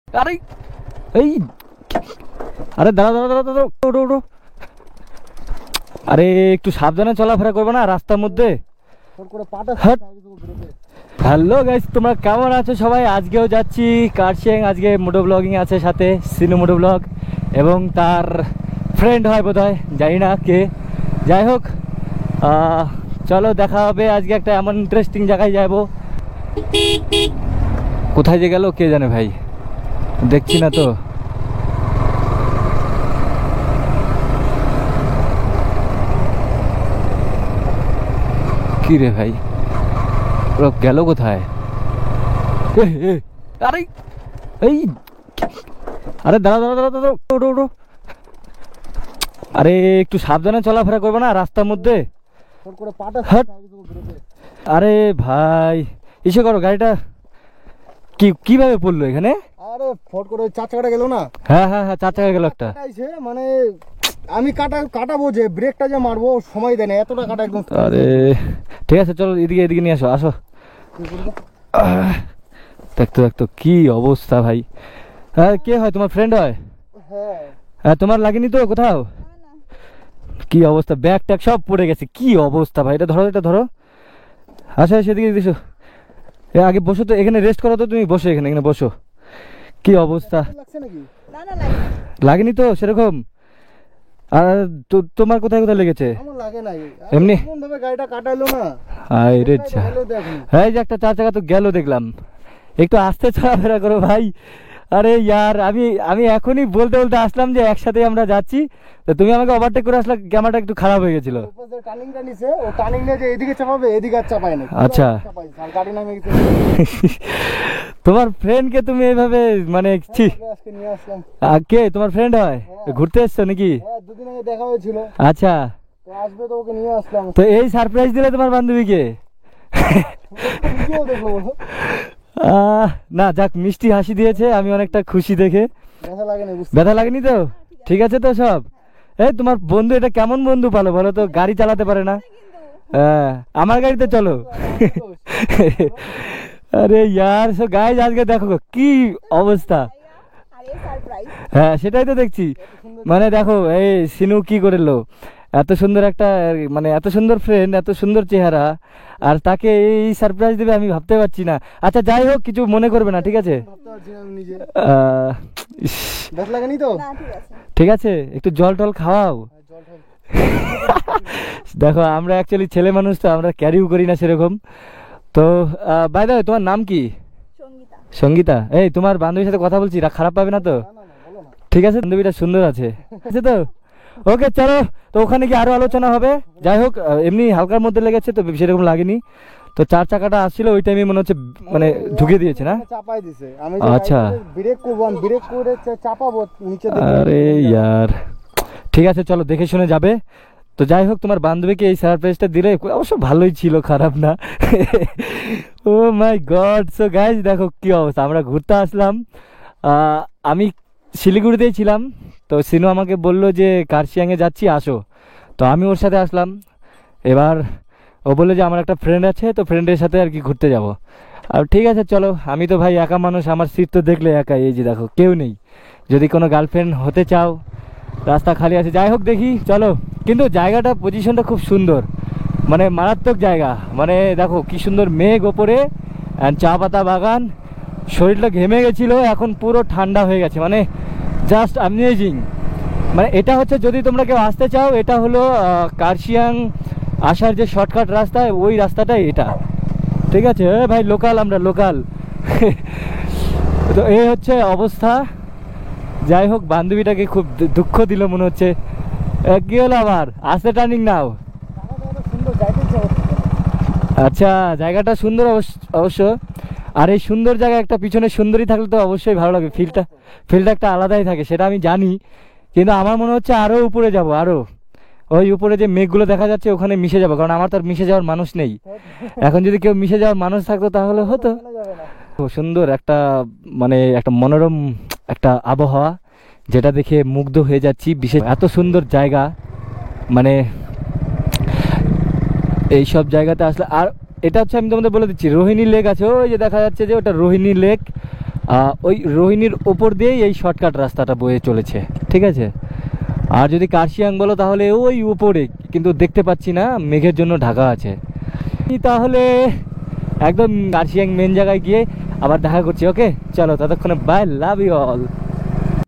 আরে এই আরে দাঁড়া দাঁড়া দাঁড়া দাঁড়া, ওঠো ওঠো। আরে একটু সাবধানে চলাফেরা করবে না রাস্তার মধ্যে? হ্যালো গাইস, তোমরা কেমন আছো সবাই? আজকেও যাচ্ছি কার্শিয়াং। আজকে মোটো ব্লগিং আছে, সাথে সিনু মোটো ব্লগ এবং তার ফ্রেন্ড হয় বোধহয়, জানি না কে। যাই হোক, চলো দেখা হবে। আজকে একটা এমন ইন্টারেস্টিং জায়গায় যাব। কোথায় যে গেল কে জানে ভাই, দেখছি না তো। কি রে ভাই, ওরা গেল কোথায়? আরে এই আরে দাঁড়া দাঁড়া দাঁড়া দাঁড়া, ওঠো ওঠো। আরে একটু সাবধানে চলাফেরা করবে না রাস্তার মধ্যে? আরে ভাই এসে করো, গাড়িটা কিভাবে পড়লো এখানে? আরে ফট করে 4 চাকাটা গেল না? হ্যাঁ হ্যাঁ হ্যাঁ, 4 চাকা গেল একটা। মানে আমি কাটাবো যে ব্রেকটা যে মারবো সময় দেয় না, এতটা কাটা একদম। আরে ঠিক আছে, চলো এদিকে এদিকে নিয়ে আসো আসো। দেখতো দেখতো কি অবস্থা ভাই। হ্যাঁ, কে হয়? তোমার ফ্রেন্ড হয়? হ্যাঁ, তোমার লাগেনি তো কোথাও? কি অবস্থা, ব্যাগ ট্যাগ সব পড়ে গেছে। কি অবস্থা ভাই, এটা ধরো এটা ধরো। আচ্ছা সেদিকে দিছো। আগে বসো তো, এখানে রেস্ট করো তো, তুমি বসো এখানে, এখানে বসো। কি অবস্থা, লাগেনি তো সেরকম? আর তোমার কোথায় কোথায় লেগেছে? এমনি গাড়িটা কাটাইলো না। এই যে একটা 4 চাকা তো গেল দেখলাম। একটু আস্তে চলাফেরা করো ভাই। আরে ইয়ার, আমি এখনই বলতে বলতে আসলাম যে একসাথে আমরা যাচ্ছি, তো তুমি আমাকে ওভারটেক করে আসলে, ক্যামেরাটা একটু খারাপ হয়ে গেছিল। আচ্ছা, তোমার ফ্রেন্ডকে তুমি এইভাবে মানে কে তোমার ফ্রেন্ড হয়? ঘুরতে এসছো নাকি? দুদিন আগে দেখা হয়েছিল। আচ্ছা, আসবে তো ওকে নিয়ে আসলাম। তো এই সারপ্রাইজ দিলে তোমার বান্ধবীকে? না যাক, মিষ্টি হাসি দিয়েছে, আমি অনেকটা খুশি দেখে। ব্যথা লাগেনি তো? ঠিক আছে তো সব? এই তোমার বন্ধু এটা কেমন বন্ধু পালো বলো তো? গাড়ি চালাতে পারে না। আমার গাড়িতে চলো। আরে ইয়ার, সো গাইস আজকে দেখো কি অবস্থা। হ্যাঁ সেটাই তো দেখছি। মানে দেখো এই সিনু কি করলো, এত সুন্দর একটা মানে এত সুন্দর ফ্রেন্ড, এত সুন্দর চেহারা, আর তাকে এই সারপ্রাইজ দেবে আমি ভাবতে পারছি না। আচ্ছা যাই হোক, কিছু মনে করবে না, ঠিক আছে? ঠিক আছে, একটু জল টল খাওয়াও। দেখো আমরা অ্যাকচুয়ালি ছেলে মানুষ, তো আমরা ক্যারিও করি না সেরকম। তো বাই দ্য ওয়ে, তোমার নাম কি? সঙ্গীতা। এই তোমার বান্ধবীর সাথে কথা বলছি, খারাপ পাবে না তো? ঠিক আছে, বান্ধবীটা সুন্দর আছে তো? ওকে চলো, তো ওখানে কি আরো আলোচনা হবে। যাই হোক, এমনি হালকার মধ্যে লেগেছে তো, সেরকম লাগেনি। তো 4 চাকাটা আসছিল ওই টাইমে মনে হচ্ছে মানে ঢুকে দিয়েছে না? চাপাই দিয়েছে। আমি আচ্ছা, ব্রেক করব, ব্রেক করে চাপাবো নিচে। আরে ইয়ার, ঠিক আছে চলো, দেখে শুনে যাবে। তো যাই হোক, তোমার বান্ধবীকে এই সারপ্রাইজটা দিলে অবশ্য ভালোই ছিল, খারাপ না। ও মাই গড। সো গাইস দেখো কি অবস্থা, আমরা ঘুরতে আসলাম। আমি শিলিগুড়িতেই ছিলাম, তো সিনু আমাকে বললো যে কার্শিয়াংয়ে যাচ্ছি আসো, তো আমি ওর সাথে আসলাম। এবার ও বললো যে আমার একটা ফ্রেন্ড আছে, তো ফ্রেন্ডের সাথে আর কি ঘুরতে যাব। আর ঠিক আছে চলো, আমি তো ভাই একা মানুষ, আমার সিট তো দেখলে একা, এই যে দেখো কেউ নেই। যদি কোনো গার্লফ্রেন্ড হতে চাও, রাস্তা খালি আছে। যাই হোক দেখি চলো। কিন্তু জায়গাটা, পজিশনটা খুব সুন্দর, মানে মারাত্মক জায়গা। মানে দেখো কি সুন্দর মেঘ ওপরে, চা পাতা বাগান। শরীরটা ঘেমে গেছিলো, এখন পুরো ঠান্ডা হয়ে গেছে, মানে জাস্ট অ্যামেজিং। মানে এটা হচ্ছে, যদি তোমরা কেউ আসতে চাও, এটা হলো কার্শিয়াং আসার যে শর্টকাট রাস্তা, ওই রাস্তাটাই এটা। ঠিক আছে ভাই, লোকাল, আমরা লোকাল। তো এই হচ্ছে অবস্থা। যাই হোক, বান্ধবীটাকে খুব দুঃখ দিল মনে হচ্ছে। কি হলো আবার, আসতে টার্নিং নাও। আচ্ছা, জায়গাটা সুন্দর অবশ্য। আর এই সুন্দর জায়গা, একটা পিছনে সুন্দরী থাকলে তো অবশ্যই ভালো লাগে, ফিলটা একটা আলাদাই থাকে, সেটা আমি জানি। কিন্তু আমার মনে হচ্ছে আরো উপরে যাব, আরো ওই উপরে যে মেঘগুলো দেখা যাচ্ছে ওখানে মিশে যাবো, কারণ আমার তো আর মিশে যাওয়ার মানুষ নেই। এখন যদি কেউ মিশে যাওয়ার মানুষ থাকতো তাহলে হতো। সুন্দর একটা মানে একটা মনোরম একটা আবহাওয়া, যেটা দেখে মুগ্ধ হয়ে যাচ্ছি। বিশেষ এত সুন্দর জায়গা, মানে এইসব জায়গাতে আসলে। আর এটা হচ্ছে, আমি তোমাদের বলে দিচ্ছি, রোহিণী লেক আছে, ওই যে দেখা যাচ্ছে যে ওটা রোহিণী লেক। ওই রোহিণীর ওপর দিয়েই এই শর্টকাট রাস্তাটা বয়ে চলেছে, ঠিক আছে। আর যদি কার্শিয়াং বলো তাহলে ওই উপরে, কিন্তু দেখতে পাচ্ছি না, মেঘের জন্য ঢাকা আছে। তাহলে একদম কার্শিয়াং মেন জায়গায় গিয়ে আবার দেখা করছি, ওকে চলো, ততক্ষণে বাই, লাভ ইউ অল।